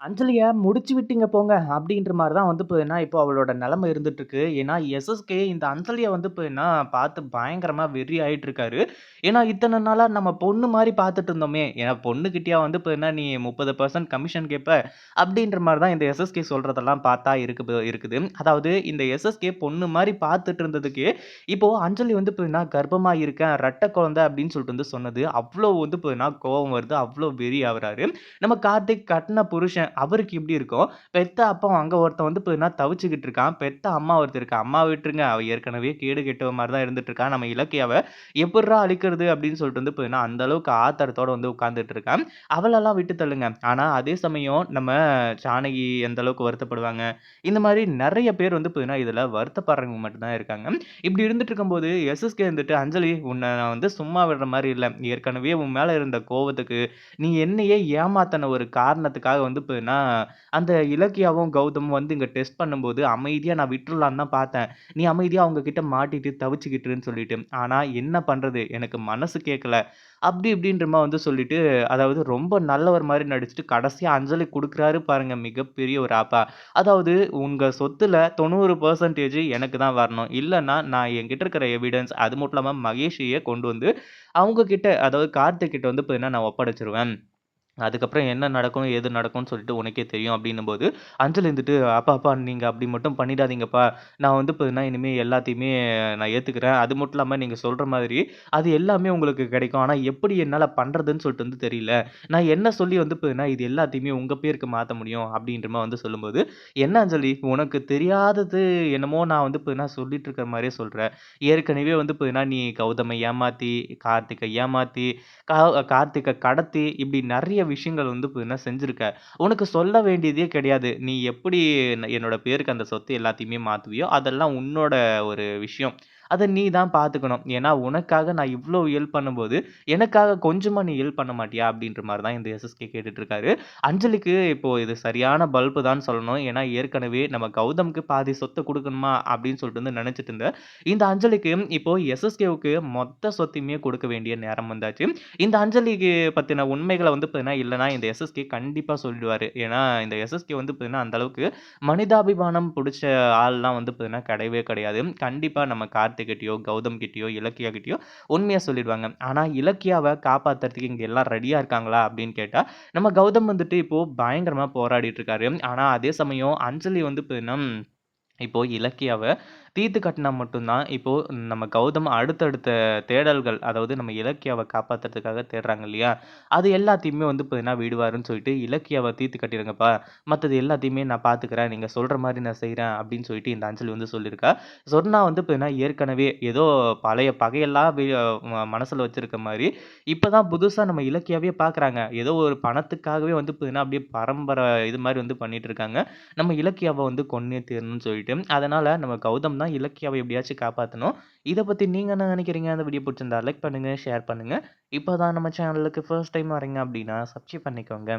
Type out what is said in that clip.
அஞ்சலிய முடிச்சு விட்டீங்க போங்க. அப்படின்ற மாரி தான் வந்து பார்த்தீங்கன்னா, இப்போ அவளோட நெலைமை இருந்துட்டுருக்கு. ஏன்னா, எஸ்எஸ்கே இந்த அஞ்சலிய வந்து பார்த்தீங்கன்னா, பார்த்து பயங்கரமா வெறி ஆயிட்டு இருக்காரு. ஏன்னா, இத்தன நாளா நம்ம பொண்ணு மாரி பார்த்துட்டு இருந்தோமே. ஏன்னா, பொண்ணுகிட்டயா வந்து பார்த்தீங்கன்னா, நீ 30% கமிஷன் கேட்ப? அப்படின்ற மாரி தான் இந்த எஸ்எஸ்கே சொல்றதெல்லாம் பார்த்தா இருக்குது. அதாவது இந்த எஸ்எஸ்கே பொண்ணு மாரி பார்த்துட்டு இருந்ததுக்கு, இப்போ அஞ்சலி வந்து பார்த்தீங்கன்னா, கர்ப்பமா இருக்கேன், ரெட்ட குழந்தை அப்படின்னு சொல்லிட்டு வந்து சொன்னது, அவ்ளோ வந்து பார்த்தீங்கன்னா, கோவம் வருது. அவ்ளோ வெறி ஆவுறாரு. நம்ம கார்த்திக் கட்ன புருஷன். அவருக்கு எப்படி இருக்கும்? பெத்த அப்பா அங்க ஒருத்தன் வந்து பார்த்தீங்கன்னா தவிச்சுக்கிட்டு இருக்கான். பெத்த அம்மா ஒருத்தர் இருக்கா. அம்மாவ விட்டுருங்க. அவ ஏற்கனவே கேடு கெட்டவ மாரி தான் இருந்துட்டு இருக்கா. நம்ம இலக்கியாவ எப்புட்றா அழிக்கிறது அப்படின்னு சொல்லிட்டு வந்து பார்த்தீங்கன்னா, அந்த அளவுக்கு ஆத்திரத்தோட வந்து உட்கார்ந்துட்டு இருக்கா. அவளெல்லாம் விட்டு தள்ளுங்க. ஆனா அதே சமயம் நம்ம ஜானகி எந்த அளவுக்கு வருத்தப்படுவாங்க. இந்த மாரி நெறைய பேர் வந்து பார்த்தீங்கன்னா, இதுல வருத்தப்படுறவங்க மட்டும் தான் இருக்காங்க. இப்படி இருந்துட்டு இருக்கும்போது எஸ்எஸ்கே வந்துட்டு, "அஞ்சலி உன்ன நான் வந்து சும்மா விடுற மாரி இல்ல. ஏற்கனவே உன் மேல இருந்த கோவத்துக்கு நீ என்னையே ஏமாத்துன ஒரு காரணத்துக்காக வந்து பார்த்தீங்கன்னா, அந்த இலக்கியாவும், கௌதமும் வந்து இங்க டெஸ்ட் பண்ணும்போது அமைதியா நான் விட்டுறலான்னு தான் பார்த்தேன். நீ அமைதியா அவங்க கிட்ட மாட்டிட்டு தவிச்சுக்கிட்டுருன்னு சொல்லிட்டு. ஆனா என்ன பண்றது? எனக்கு மனசு கேட்கல. அப்படி இப்படின்றமா வந்து சொல்லிட்டு, அதாவது ரொம்ப நல்லவர் மாரி நடிச்சுட்டு கடைசியா அஞ்சலி குடுக்குறாரு பாருங்க மிகப்பெரிய ஒரு ஆப்பா. அதாவது உங்க சொத்துல 90% எனக்கு தான் வரணும். இல்லன்னா நான் என்கிட்ட இருக்கிற எவிடன்ஸ் அது மட்டும் இல்லாம மகேஷையே கொண்டு வந்து அவங்க கிட்ட அதாவது கார்த்திக் கிட்ட வந்து பார்த்தீங்கன்னா நான் ஒப்படைச்சுருவேன். அதுக்கப்புறம் என்ன நடக்கும், ஏது நடக்கும்னு சொல்லிட்டு உனக்கே தெரியும் அப்டின்னும்போது, அஞ்சலி இருந்துட்டு, "அப்பா, அப்பா நீங்க அப்டி மட்டும் பண்ணிடாதீங்கப்பா. நான் வந்து பார்த்தீங்கன்னா, இனிமே எல்லாத்தையுமே நான் ஏத்துக்கிறேன். அது மட்டும் இல்லாம நீங்க சொல்ற மாதிரி, அது எல்லாமே உங்களுக்கு கிடைக்கும். ஆனா எப்படி என்னால பண்றதுன்னு சொல்லிட்டு வந்து தெரியல. நான் என்ன சொல்லி வந்து பார்த்தீங்கன்னா, இது எல்லாத்தையுமே உங்க பேருக்கு மாத்த முடியும்?" அப்டின்ற மாரி வந்து சொல்லும்போது, "என்ன அஞ்சலி உனக்கு தெரியாதது என்னமோ நான் வந்து பார்த்தீங்கன்னா, சொல்லிட்டு இருக்கிற மாரியே சொல்ற. ஏற்கனவே வந்து பார்த்தீங்கன்னா, நீ கௌதம ஏமாத்தி, கார்த்திக்க ஏமாத்தி, கா கார்த்திக்க கடத்தி, இப்படி நெறைய விஷயங்கள் வந்து பார்த்தீங்கன்னா செஞ்சிருக்க. உனக்கு சொல்ல வேண்டியதே கிடையாது. நீ எப்படி என்னோட பேருக்கு அந்த சொத்து எல்லாத்தையுமே மாத்துவியோ, அதெல்லாம் உன்னோட ஒரு விஷயம். அத நீ தான் பார்த்துக்கணும். ஏன்னா, உனக்காக நான் இவ்ளோ ஹெல்ப் பண்ணும்போது, எனக்காக கொஞ்சமா நீ ஹெல்ப் பண்ண மாட்டியா? அப்படின்ற மாரி தான் இந்த எஸ்எஸ்கே கேட்டுட்டு இருக்காரு. அஞ்சலிக்கு இப்போ இது சரியான பல்ப் தான் சொல்லணும். ஏன்னா, ஏற்கனவே நம்ம கௌதம்க்கு பாதி சொத்த குடுக்கணுமா? அப்படின்னு சொல்லிட்டு வந்து நெனச்சுட்டு இருந்த இந்த அஞ்சலிக்கு இப்போ எஸ்எஸ்கேவுக்கு மொத்த சொத்தையுமே கொடுக்க வேண்டிய நேரம் வந்தாச்சு. இந்த அஞ்சலிக்கு பத்தின உண்மைகள வந்து பார்த்தீங்கன்னா, இல்லன்னா இந்த எஸ்எஸ்கே கண்டிப்பா சொல்லிடுவாரு. ஏன்னா, இந்த எஸ்எஸ்கே வந்து பார்த்தீங்கன்னா, அந்த அளவுக்கு மனிதாபிமானம் புடிச்ச ஆள்லாம் வந்து பார்த்தீங்கன்னா, கிடையவே கிடையாது. கண்டிப்பா நம்ம கார்த்திக் கிட்டயோ, கௌதம் கிட்டயோ, இலக்கியா கிட்டயோ உண்மைய சொல்லிடுவாங்க. ஆனா, இலக்கியாவ காப்பாத்துறதுக்கு இங்க எல்லாம் ரெடியா இருக்காங்களா? அப்படின்னு கேட்டா, நம்ம கௌதம் வந்துட்டு இப்போ பயங்கரமா போராடிட்டு இருக்காரு. ஆனா, அதே சமயம் அஞ்சலி வந்து பார்த்தீங்கன்னா இப்போ இலக்கியாவ தீர்த்து கட்டுனா மட்டும் தான், இப்போ நம்ம கௌதம் அடுத்தடுத்த தேடல்கள், அதாவது நம்ம இலக்கியாவ காப்பாத்துறதுக்காக தேடுறாங்க இல்லையா? அது எல்லாத்தையுமே வந்து பார்த்தீங்கன்னா விடுவாருன்னு சொல்லிட்டு, "இலக்கியாவ தீர்த்து கட்டிருங்கப்பா. மத்தது எல்லாத்தையுமே நான் பார்த்துக்கிறேன். நீங்க சொல்ற மாரி நான் செய்றேன்." அப்படின்னு சொல்லிட்டு இந்த அஞ்சலி வந்து சொல்லியிருக்கா. சொன்னா வந்து பார்த்தீங்கன்னா, ஏற்கனவே ஏதோ பழைய பகையெல்லாம் மனசுல வச்சிருக்க மாரி, இப்ப தான் புதுசா நம்ம இலக்கியாவே பார்க்குறாங்க. ஏதோ ஒரு பணத்துக்காகவே வந்து பார்த்தீங்கன்னா, அப்படியே பரம்பர இது மாரி வந்து பண்ணிட்டு இருக்காங்க. நம்ம இலக்கியாவ வந்து கொன்னே தீரணும்னு சொல்லிட்டு, அதனால நம்ம கௌதம் தான் இலக்கியாவ எப்படியாச்சும் காப்பாத்தணும். இத பத்தி நீங்க என்ன நினைக்கிறீங்க? அந்த வீடியோ புடிச்சிருந்தா லைக் பண்ணுங்க, ஷேர் பண்ணுங்க. இப்ப தான் நம்ம சேனலுக்கு ஃபர்ஸ்ட் டைம் வரீங்க அப்படின்னா, சப்ஸ்கிரைப் பண்ணிக்கோங்க.